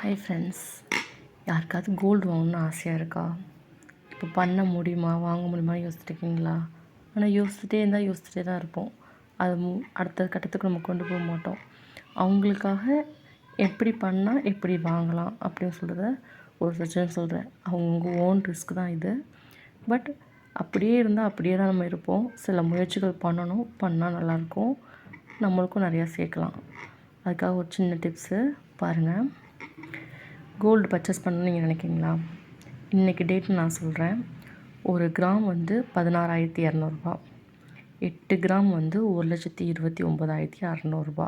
Hi friends, யாருக்காவது gold வாங்கணும்னு ஆசையாக இருக்கா? இப்போ பண்ண முடியுமா, வாங்க முடியுமா யோசிச்சுருக்கீங்களா? ஆனால் யோசிச்சுட்டே தான் இருப்போம். அது அடுத்த கட்டத்துக்கு நம்ம கொண்டு போக மாட்டோம். அவங்களுக்காக எப்படி பண்ணால் எப்படி வாங்கலாம் அப்படின்னு சொல்கிறத ஒரு சஜஷன் சொல்கிறேன். அவங்க ஓன் ரிஸ்க் தான் இது. பட் அப்படியே இருந்தால் அப்படியே தான் நம்ம இருப்போம். சில முயற்சிகள் பண்ணணும், பண்ணால் நல்லாயிருக்கும், நம்மளுக்கும் நிறையா சேர்க்கலாம். அதுக்காக ஒரு சின்ன டிப்ஸு பாருங்கள். கோல்டு பர்ச்சேஸ் பண்ணணும்னு நீங்கள் நினைக்கிங்களா? இன்றைக்கி டேட்டு நான் சொல்கிறேன். 1 கிராம் 16,200 8 கிராம் 1,29,600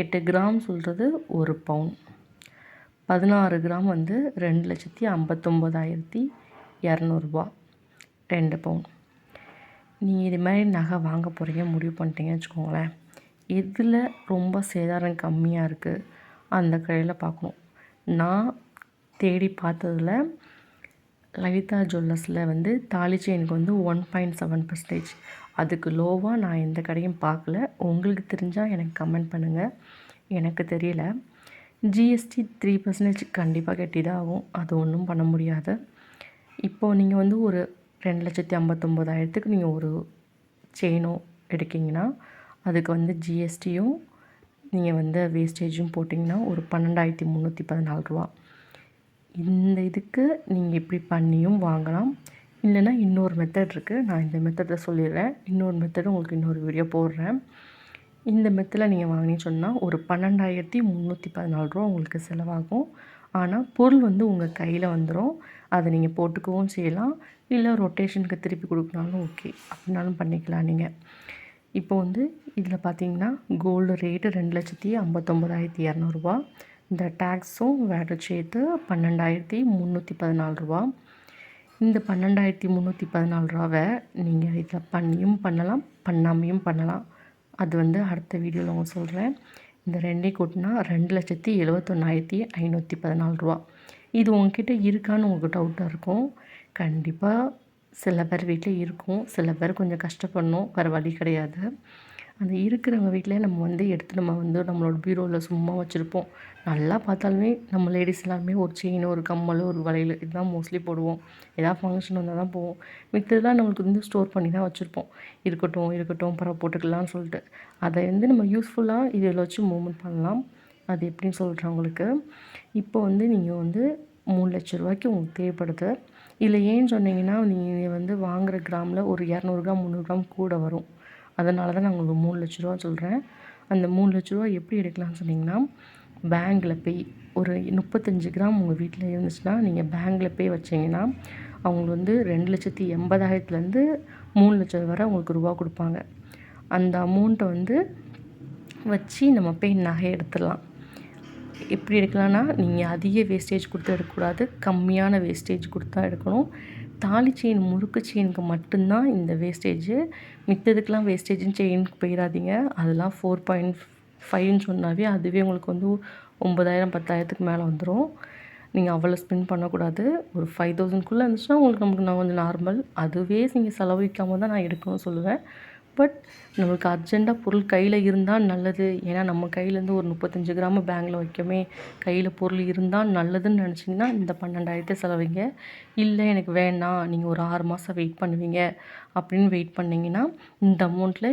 8 கிராம் சொல்கிறது 1 பவுன். 16 கிராம் 2,59,200 2 பவுன். நீங்கள் இது மாதிரி நகை வாங்க போகிறீங்க முடிவு பண்ணிட்டீங்கன்னு வச்சுக்கோங்களேன். இதில் ரொம்ப சேதாரம் கம்மியாக இருக்குது அந்த கடையில் பார்க்கணும். நான் தேடி பார்த்ததில் லலிதா ஜுவல்லர்ஸில் தாலி செயினுக்கு 1.7%. அதுக்கு லோவாக நான் எந்த கடையும் பார்க்கல. உங்களுக்கு தெரிஞ்சால் எனக்கு கமெண்ட் பண்ணுங்கள். எனக்கு தெரியல. ஜிஎஸ்டி 3% கண்டிப்பாக கட்டி தான் ஆகும். அது ஒன்றும் பண்ண முடியாது. இப்போது நீங்கள் ஒரு 2,59,000க்கு நீங்கள் ஒரு செயினோ எடுக்கிங்கன்னா அதுக்கு ஜிஎஸ்டியும் நீங்கள் வேஸ்டேஜும் போட்டிங்கன்னா ஒரு 12,314. இந்த இதுக்கு நீங்கள் இப்படி பண்ணியும் வாங்கலாம். இல்லைன்னா இன்னொரு மெத்தட் இருக்குது. நான் இந்த மெத்தடில் சொல்லிடுறேன். இன்னொரு மெத்தடும் உங்களுக்கு இன்னொரு வீடியோ போடுறேன். இந்த மெத்தடில் நீங்கள் வாங்கினீங்கன்னு சொன்னால் ஒரு 12,314 உங்களுக்கு செலவாகும். ஆனால் பொருள் உங்கள் கையில் வந்துடும். அதை நீங்கள் போட்டுக்கவும் செய்யலாம். இல்லை ரொட்டேஷனுக்கு திருப்பி கொடுக்கனாலும் ஓகே, அப்படின்னாலும் பண்ணிக்கலாம் நீங்கள். இப்போ இதில் பார்த்தீங்கன்னா கோல்டு ரேட்டு 2,59,200. இந்த டேக்ஸும் வேட்டும் சேர்த்து 12,314. இந்த 12,314 நீங்கள் இதில் பண்ணியும் பண்ணலாம், பண்ணாமையும் பண்ணலாம். அது அடுத்த வீடியோவில் உங்களுக்கு சொல்கிறேன். இந்த ரெண்டையும் கூட்டினா 2,71,514. இது உங்ககிட்ட இருக்கான்னு உங்களுக்கு டவுட்டாக இருக்கும். கண்டிப்பாக சில பேர் வீட்டில் இருக்கும், சில பேர் கொஞ்சம் கஷ்டப்படணும், வேறு வழி கிடையாது. அந்த இருக்கிறவங்க வீட்டிலே நம்ம எடுத்து நம்ம நம்மளோட பீரோவில் சும்மா வச்சுருப்போம். நல்லா பார்த்தாலுமே நம்ம லேடிஸ் எல்லாருமே ஒரு செயின், ஒரு கம்மல், ஒரு வளையல் இதுதான் மோஸ்ட்லி போடுவோம். ஏதாவது ஃபங்க்ஷன் வந்தால் தான் போவோம். மித்ததெல்லாம் நம்மளுக்கு ஸ்டோர் பண்ணி தான் வச்சுருப்போம். இருக்கட்டும் பரவ போட்டுக்கலாம்னு சொல்லிட்டு. அதை நம்ம யூஸ்ஃபுல்லாக இதில் வச்சு மூவ்மெண்ட் பண்ணலாம். அது எப்படின்னு சொல்கிறேன் உங்களுக்கு. இப்போ நீங்கள் 3 லட்ச ரூபாய்க்கு உங்களுக்கு தேவைப்படுது. இதில் ஏன்னு சொன்னீங்கன்னா நீங்கள் வாங்குகிற கிராமில் ஒரு 200 கிராம் 300 கிராம் கூட வரும். அதனால தான் நான் உங்களுக்கு 3 லட்ச ரூபா சொல்கிறேன். அந்த 3 லட்ச ரூபா எப்படி எடுக்கலாம்னு சொன்னிங்கன்னா, பேங்க்கில் போய் ஒரு 35 கிராம் உங்கள் வீட்டில் இருந்துச்சுன்னா நீங்கள் பேங்க்கில் போய் வச்சிங்கன்னா அவங்க 2,80,000லேருந்து 3 லட்சம் வரை உங்களுக்கு ரூபா கொடுப்பாங்க. அந்த அமௌண்ட்டை வச்சு நம்ம போய் நகை எடுத்துடலாம். எப்படி எடுக்கலாம்னா, நீங்கள் அதிக வேஸ்டேஜ் கொடுத்து எடுக்கக்கூடாது, கம்மியான வேஸ்டேஜ் கொடுத்து தான் எடுக்கணும். தாலி செயின், முறுக்கு செயினுக்கு மட்டும்தான் இந்த வேஸ்டேஜு. மித்ததுக்கெலாம் வேஸ்டேஜுன்னு செயினுக்கு போயிடாதீங்க. அதெல்லாம் 4.5ன்னு சொன்னாவே அதுவே உங்களுக்கு 9,000 10,000த்துக்கு மேலே வந்துடும். நீங்கள் அவ்வளோ ஸ்பெண்ட் பண்ணக்கூடாது. ஒரு 5,000க்குள்ளே இருந்துச்சுன்னா உங்களுக்கு நான் கொஞ்சம் நார்மல். அதுவே நீங்கள் செலவழிக்காமல் தான் நான் எடுக்கணும்னு சொல்லுவேன். பட் நம்மளுக்கு அர்ஜெண்ட்டாக பொருள் கையில் இருந்தால் நல்லது. ஏன்னா நம்ம கையிலேருந்து ஒரு 35 கிராம் பேங்கில் வைக்கமே, கையில் பொருள் இருந்தால் நல்லதுன்னு நினச்சிங்கன்னா இந்த 12,000 செலவிங்க. இல்லை எனக்கு வேணாம், நீங்கள் ஒரு 6 மாதம் வெயிட் பண்ணுவீங்க அப்படின்னு வெயிட் பண்ணிங்கன்னா இந்த அமௌண்ட்டை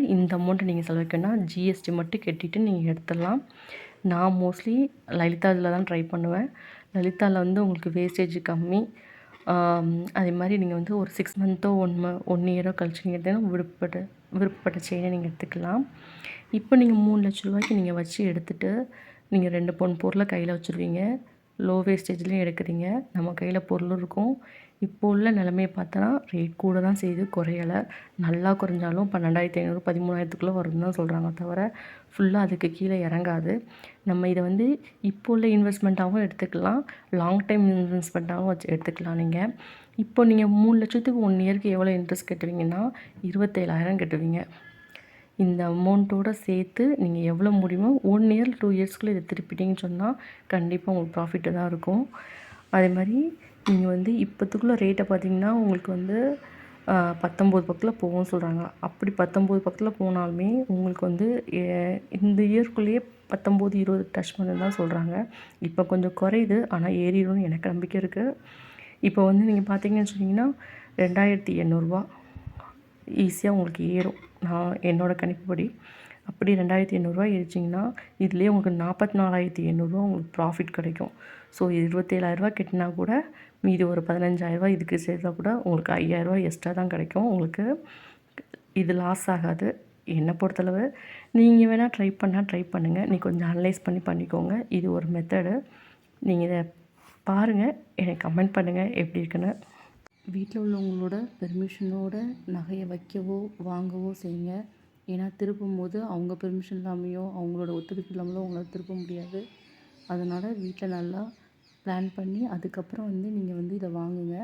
நீங்கள் செலவிக்கணும்னா ஜிஎஸ்டி மட்டும் கட்டிட்டு நீங்கள் எடுத்துடலாம். நான் மோஸ்ட்லி லலிதா இதில் தான் ட்ரை பண்ணுவேன். லலிதாவில் உங்களுக்கு வேஸ்டேஜ் கம்மி. அதே மாதிரி நீங்கள் ஒரு 6 மந்த்தோ 1 இயரோ கழிச்சு நீங்கள் எடுத்தீங்கன்னா விருப்பப்பட்ட செயினை நீங்கள் எடுத்துக்கலாம். இப்போ நீங்கள் 3 லட்ச ரூபாய்க்கு நீங்கள் வச்சு எடுத்துகிட்டு நீங்கள் 2 பவுன் பொருளை கையில் வச்சுருவீங்க. லோ வேஸ்டேஜ்லேயும் எடுக்கிறீங்க, நம்ம கையில் பொருளும் இருக்கும். இப்போ உள்ள நிலமையை பார்த்தோன்னா ரேட் கூட தான் செய்யுது, குறையலை. நல்லா குறைஞ்சாலும் 12,500 13,000த்துக்குள்ளே வரும்னு தான் சொல்கிறாங்க, தவிர ஃபுல்லாக அதுக்கு கீழே இறங்காது. நம்ம இதை இப்போ உள்ள இன்வெஸ்ட்மெண்ட்டாகவும் எடுத்துக்கலாம், லாங் டைம் இன்வெஸ்ட்மெண்ட்டாகவும் எடுத்துக்கலாம். இப்போ நீங்கள் 3 லட்சத்துக்கு 1 இயருக்கு எவ்வளோ இன்ட்ரெஸ்ட் கட்டுவீங்கன்னா 27,000 கட்டுவீங்க. இந்த அமௌண்ட்டோடு சேர்த்து நீங்கள் எவ்வளோ முடியுமோ 1 இயர் 2 இயர்ஸ்க்குள்ளே இதை திருப்பிட்டீங்கன்னு சொன்னால் கண்டிப்பாக உங்களுக்கு ப்ராஃபிட்டு தான் இருக்கும். அதே மாதிரி நீங்கள் இப்போத்துக்குள்ள ரேட்டை பார்த்தீங்கன்னா உங்களுக்கு 19 பக்கத்தில் போகும்னு சொல்கிறாங்க. அப்படி 19 பக்கத்தில் போனாலுமே உங்களுக்கு இந்த இயர்க்குள்ளேயே 19, 20 டச் பண்ணுன்னு தான் சொல்கிறாங்க. இப்போ கொஞ்சம் குறையுது. ஆனால் ஏறிடும்னு எனக்கு நம்பிக்கை இருக்குது. இப்போ வந்து நீங்கள் பார்த்தீங்கன்னு வச்சுக்கிட்டிங்கன்னா ரூ. 2800 ஈஸியாக உங்களுக்கு ஏறும். நான் என்னோடய கணிப்புப்படி. அப்படி ரூ. 2800 ஏறிச்சிங்கன்னா இதுலேயே உங்களுக்கு 44,800 உங்களுக்கு ப்ராஃபிட் கிடைக்கும். ஸோ ரூ. 27,000 கட்டினா கூட மீதி ஒரு ரூ. 15,000 இதுக்கு சேர்த்தா கூட உங்களுக்கு ரூ. 5,000 எக்ஸ்ட்ரா தான் கிடைக்கும். உங்களுக்கு இது லாஸ் ஆகாது. என்னை பொறுத்தளவு நீங்கள் வேணால் ட்ரை பண்ணுங்கள். நீ கொஞ்சம் அனலைஸ் பண்ணிக்கோங்க. இது ஒரு மெத்தடு. நீங்கள் இதை பாருங்கள். எனக்கு கமெண்ட் பண்ணுங்கள் எப்படி இருக்குன்னு. வீட்டில் உள்ளவங்களோட பெர்மிஷனோட நகையை வைக்கவோ வாங்கவோ செய்யுங்க. ஏன்னா திருப்பும்போது அவங்க பெர்மிஷன் இல்லாமையோ அவங்களோட ஒத்துழைப்பு இல்லாமலோ அவங்களால திருப்ப முடியாது. அதனால் வீட்டில் நல்லா பிளான் பண்ணி அதுக்கப்புறம் வந்து நீங்கள் வந்து இதை வாங்குங்க.